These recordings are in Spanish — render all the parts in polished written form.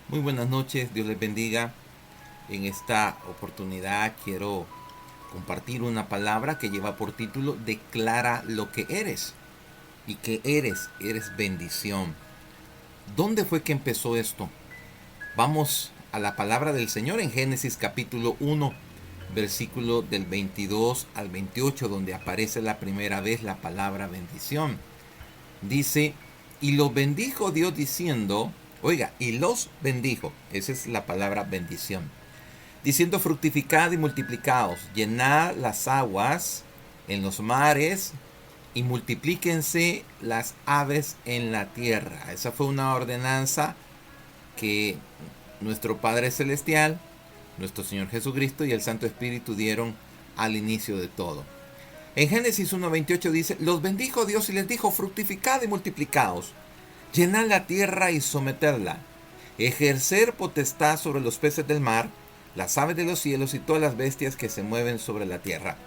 Muy buenas noches, Dios les bendiga. En esta oportunidad quiero compartir una palabra que lleva por título Declara lo que eres. ¿Y que eres? Eres bendición. ¿Dónde fue que empezó esto? Vamos a la palabra del Señor en Génesis capítulo 1, versículo del 22 al 28, donde aparece la primera vez la palabra bendición. Dice, y los bendijo Dios diciendo, oiga, y los bendijo, esa es la palabra bendición, diciendo fructificad y multiplicaos, llenad las aguas en los mares y multiplíquense las aves en la tierra. Esa fue una ordenanza que nuestro Padre Celestial, nuestro Señor Jesucristo y el Santo Espíritu dieron al inicio de todo. En Génesis 1.28 dice, los bendijo Dios y les dijo, fructificad y multiplicaos, llenad la tierra y someterla, ejercer potestad sobre los peces del mar, las aves de los cielos y todas las bestias que se mueven sobre la tierra.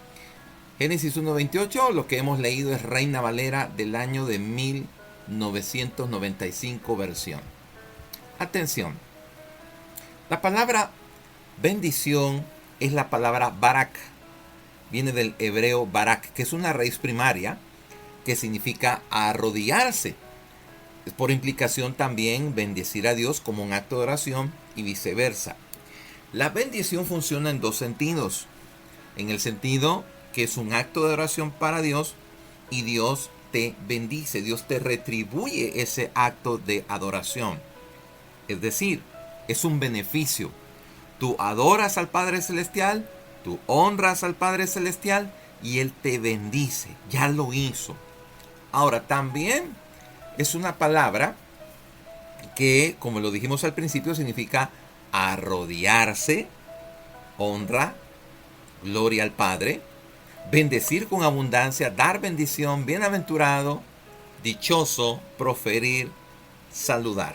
Génesis 1.28, lo que hemos leído es Reina Valera del año de 1995 versión. Atención, la palabra bendición es la palabra barak. Viene del hebreo barak, que es una raíz primaria que significa arrodillarse. Por implicación también bendecir a Dios como un acto de oración y viceversa. La bendición funciona en dos sentidos. En el sentido que es un acto de oración para Dios y Dios te bendice, Dios te retribuye ese acto de adoración. Es decir, es un beneficio. Tú adoras al Padre Celestial, tú honras al Padre Celestial y Él te bendice. Ya lo hizo. Ahora, también es una palabra que, como lo dijimos al principio, significa arrodillarse, honra, gloria al Padre, bendecir con abundancia, dar bendición, bienaventurado, dichoso, proferir, saludar.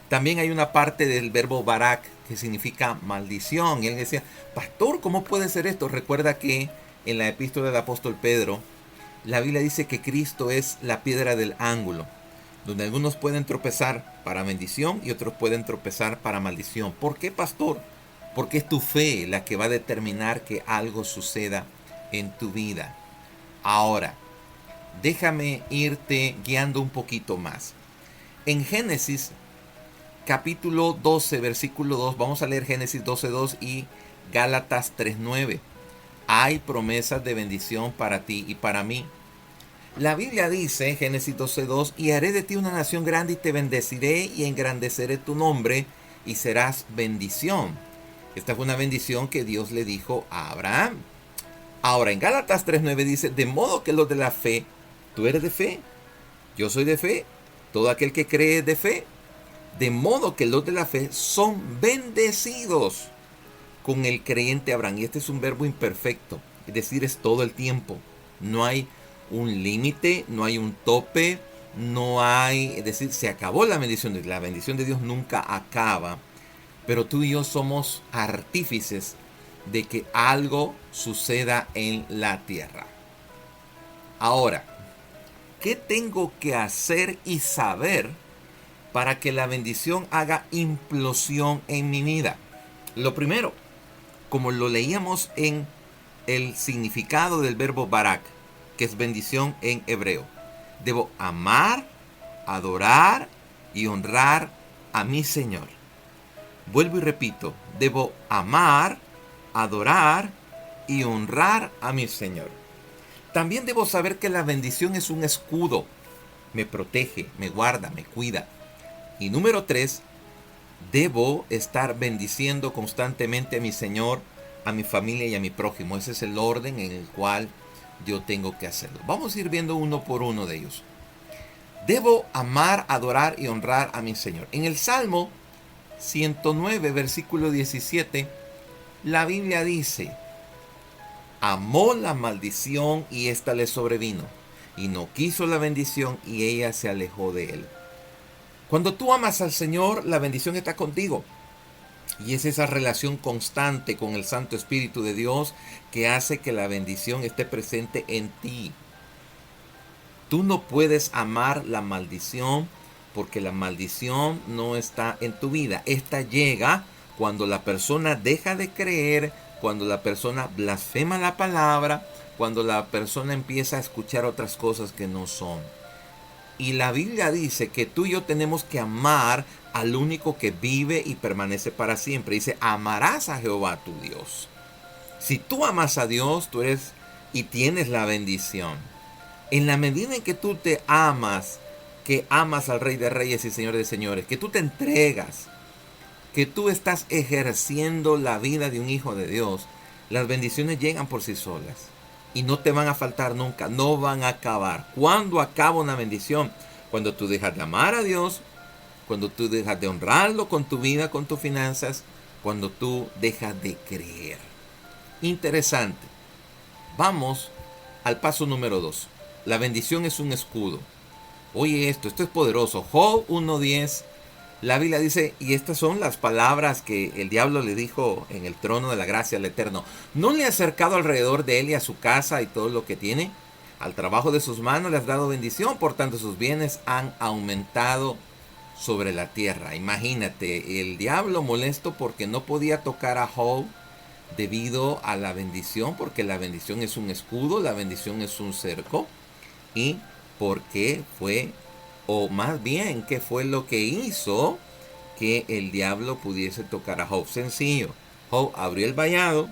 También hay una parte del verbo barak que significa maldición. Y él decía, pastor, ¿cómo puede ser esto? Recuerda que en la epístola del apóstol Pedro, la Biblia dice que Cristo es la piedra del ángulo, donde algunos pueden tropezar para bendición y otros pueden tropezar para maldición. ¿Por qué, pastor? Porque es tu fe la que va a determinar que algo suceda en tu vida. Ahora, déjame irte guiando un poquito más. En Génesis capítulo 12, versículo 2, vamos a leer Génesis 12:2 y Gálatas 3:9. Hay promesas de bendición para ti y para mí. La Biblia dice, Génesis 12:2, y haré de ti una nación grande y te bendeciré y engrandeceré tu nombre y serás bendición. Esta fue una bendición que Dios le dijo a Abraham. Ahora en Gálatas 3:9 dice, de modo que los de la fe, tú eres de fe, yo soy de fe, todo aquel que cree es de fe, de modo que los de la fe son bendecidos con el creyente Abraham. Y este es un verbo imperfecto, es decir, es todo el tiempo. No hay un límite, no hay un tope, no hay, es decir, se acabó la bendición de Dios. La bendición de Dios nunca acaba, pero tú y yo somos artífices de que algo suceda en la tierra. Ahora, ¿qué tengo que hacer y saber para que la bendición haga implosión en mi vida? Lo primero, como lo leíamos en el significado del verbo barak, que es bendición en hebreo, debo amar, adorar y honrar a mi Señor. Vuelvo y repito, debo amar, adorar y honrar a mi Señor. También debo saber que la bendición es un escudo. Me protege, me guarda, me cuida. Y número 3, debo estar bendiciendo constantemente a mi Señor, a mi familia y a mi prójimo. Ese es el orden en el cual yo tengo que hacerlo. Vamos a ir viendo uno por uno de ellos. Debo amar, adorar y honrar a mi Señor. En el Salmo 109, versículo 17, la Biblia dice, amó la maldición y ésta le sobrevino, y no quiso la bendición y ella se alejó de él. Cuando tú amas al Señor, la bendición está contigo. Y es esa relación constante con el Santo Espíritu de Dios que hace que la bendición esté presente en ti. Tú no puedes amar la maldición porque la maldición no está en tu vida. Esta llega cuando la persona deja de creer, cuando la persona blasfema la palabra, cuando la persona empieza a escuchar otras cosas que no son. Y la Biblia dice que tú y yo tenemos que amar al único que vive y permanece para siempre. Dice, amarás a Jehová tu Dios. Si tú amas a Dios, tú eres y tienes la bendición. En la medida en que tú te amas, que amas al Rey de Reyes y Señor de Señores, que tú te entregas, que tú estás ejerciendo la vida de un hijo de Dios, las bendiciones llegan por sí solas. Y no te van a faltar nunca, no van a acabar. ¿Cuándo acaba una bendición? Cuando tú dejas de amar a Dios, cuando tú dejas de honrarlo con tu vida, con tus finanzas, cuando tú dejas de creer. Interesante. Vamos al paso número 2. La bendición es un escudo. Oye esto es poderoso. Job 1:10. La Biblia dice, y estas son las palabras que el diablo le dijo en el trono de la gracia al Eterno. ¿No le has acercado alrededor de él y a su casa y todo lo que tiene? Al trabajo de sus manos le has dado bendición, por tanto sus bienes han aumentado sobre la tierra. Imagínate, el diablo molesto porque no podía tocar a Job debido a la bendición, porque la bendición es un escudo, la bendición es un cerco, y porque fue, o más bien, ¿qué fue lo que hizo que el diablo pudiese tocar a Job? Sencillo. Job abrió el vallado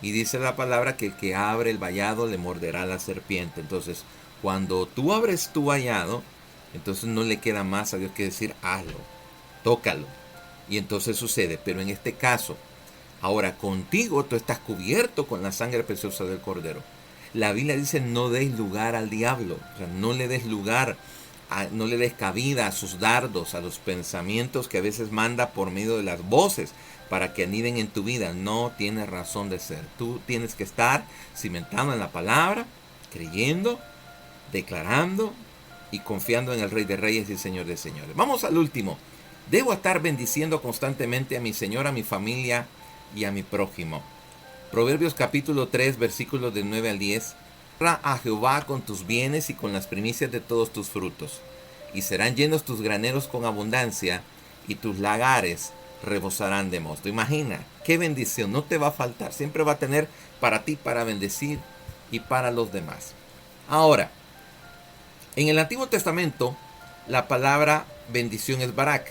y dice la palabra que el que abre el vallado le morderá la serpiente. Entonces, cuando tú abres tu vallado, entonces no le queda más a Dios que decir, hazlo, tócalo. Y entonces sucede. Pero en este caso, ahora contigo tú estás cubierto con la sangre preciosa del Cordero. La Biblia dice, no des lugar al diablo. O sea, no le des lugar, no le des cabida a sus dardos, a los pensamientos que a veces manda por medio de las voces para que aniden en tu vida. No tiene razón de ser. Tú tienes que estar cimentado en la palabra, creyendo, declarando y confiando en el Rey de Reyes y Señor de Señores. Vamos al último. Debo estar bendiciendo constantemente a mi Señor, a mi familia y a mi prójimo. Proverbios capítulo 3, versículos del 9 al 10. Honra a Jehová con tus bienes y con las primicias de todos tus frutos, y serán llenos tus graneros con abundancia, y tus lagares rebosarán de mosto. Imagina, qué bendición, no te va a faltar, siempre va a tener para ti, para bendecir y para los demás. Ahora, en el Antiguo Testamento, la palabra bendición es barak.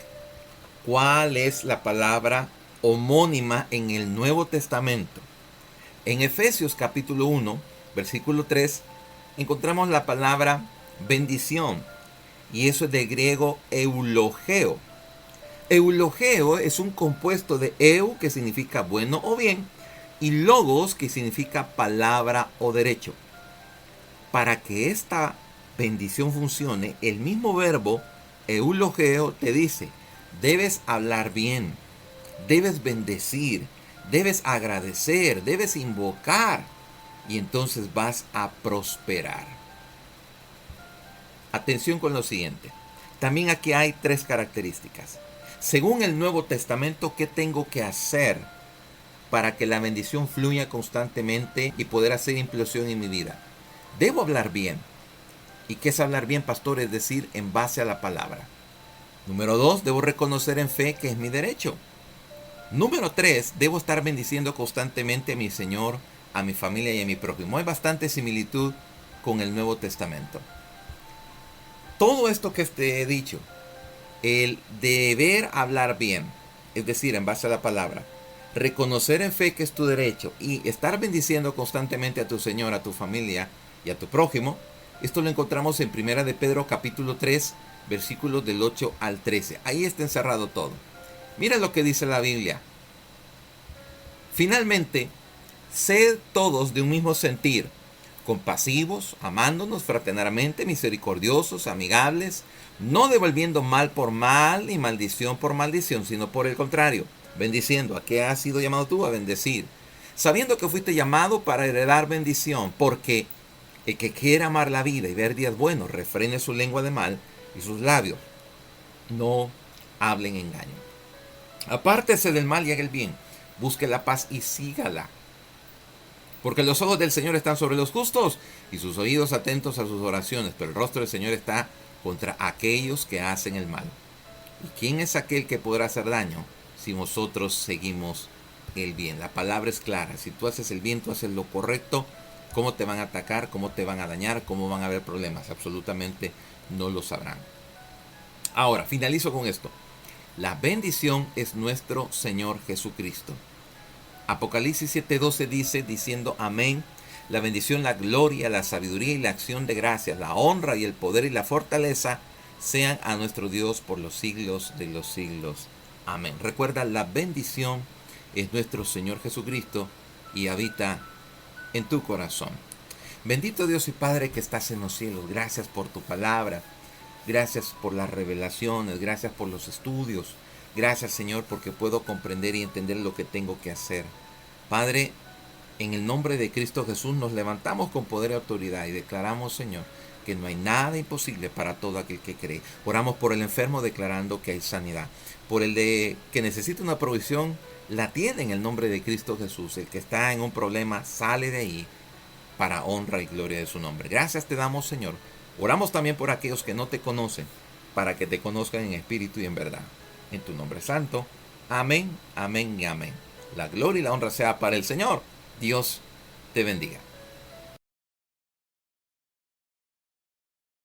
¿Cuál es la palabra homónima en el Nuevo Testamento? En Efesios capítulo 1, versículo 3, encontramos la palabra bendición. Y eso es de griego eulogeo. Eulogeo es un compuesto de eu, que significa bueno o bien, y logos, que significa palabra o derecho. Para que esta bendición funcione, el mismo verbo eulogeo te dice, debes hablar bien, debes bendecir, debes agradecer, debes invocar, y entonces vas a prosperar. Atención con lo siguiente. También aquí hay 3 características. Según el Nuevo Testamento, ¿qué tengo que hacer para que la bendición fluya constantemente y poder hacer implosión en mi vida? Debo hablar bien. ¿Y qué es hablar bien, pastor? Es decir, en base a la palabra. Número 2, debo reconocer en fe que es mi derecho. Número 3, debo estar bendiciendo constantemente a mi Señor, a mi familia y a mi prójimo. Hay bastante similitud con el Nuevo Testamento. Todo esto que te he dicho, el deber hablar bien, es decir, en base a la palabra, reconocer en fe que es tu derecho y estar bendiciendo constantemente a tu Señor, a tu familia y a tu prójimo, esto lo encontramos en 1 de Pedro capítulo 3, versículos del 8 al 13. Ahí está encerrado todo. Mira lo que dice la Biblia. Finalmente, sed todos de un mismo sentir, compasivos, amándonos fraternalmente, misericordiosos, amigables, no devolviendo mal por mal ni maldición por maldición, sino por el contrario, bendiciendo. ¿A qué has sido llamado tú? A bendecir. Sabiendo que fuiste llamado para heredar bendición, porque el que quiera amar la vida y ver días buenos, refrene su lengua de mal y sus labios no hablen engaño. Apártese del mal y haga el bien. Busque la paz y sígala. Porque los ojos del Señor están sobre los justos y sus oídos atentos a sus oraciones. Pero el rostro del Señor está contra aquellos que hacen el mal. ¿Y quién es aquel que podrá hacer daño si nosotros seguimos el bien? La palabra es clara. Si tú haces el bien, tú haces lo correcto. ¿Cómo te van a atacar? ¿Cómo te van a dañar? ¿Cómo van a haber problemas? Absolutamente no lo sabrán. Ahora, finalizo con esto. La bendición es nuestro Señor Jesucristo. Apocalipsis 7:12 dice, diciendo amén, la bendición, la gloria, la sabiduría y la acción de gracias, la honra y el poder y la fortaleza sean a nuestro Dios por los siglos de los siglos. Amén. Recuerda, la bendición es nuestro Señor Jesucristo y habita en tu corazón. Bendito Dios y Padre que estás en los cielos, gracias por tu palabra, gracias por las revelaciones, gracias por los estudios, gracias Señor porque puedo comprender y entender lo que tengo que hacer. Padre, en el nombre de Cristo Jesús nos levantamos con poder y autoridad y declaramos, Señor, que no hay nada imposible para todo aquel que cree. Oramos por el enfermo declarando que hay sanidad. Por el de que necesita una provisión, la tiene en el nombre de Cristo Jesús. El que está en un problema sale de ahí para honra y gloria de su nombre. Gracias te damos, Señor. Oramos también por aquellos que no te conocen, para que te conozcan en espíritu y en verdad. En tu nombre santo. Amén, amén y amén. La gloria y la honra sea para el Señor. Dios te bendiga.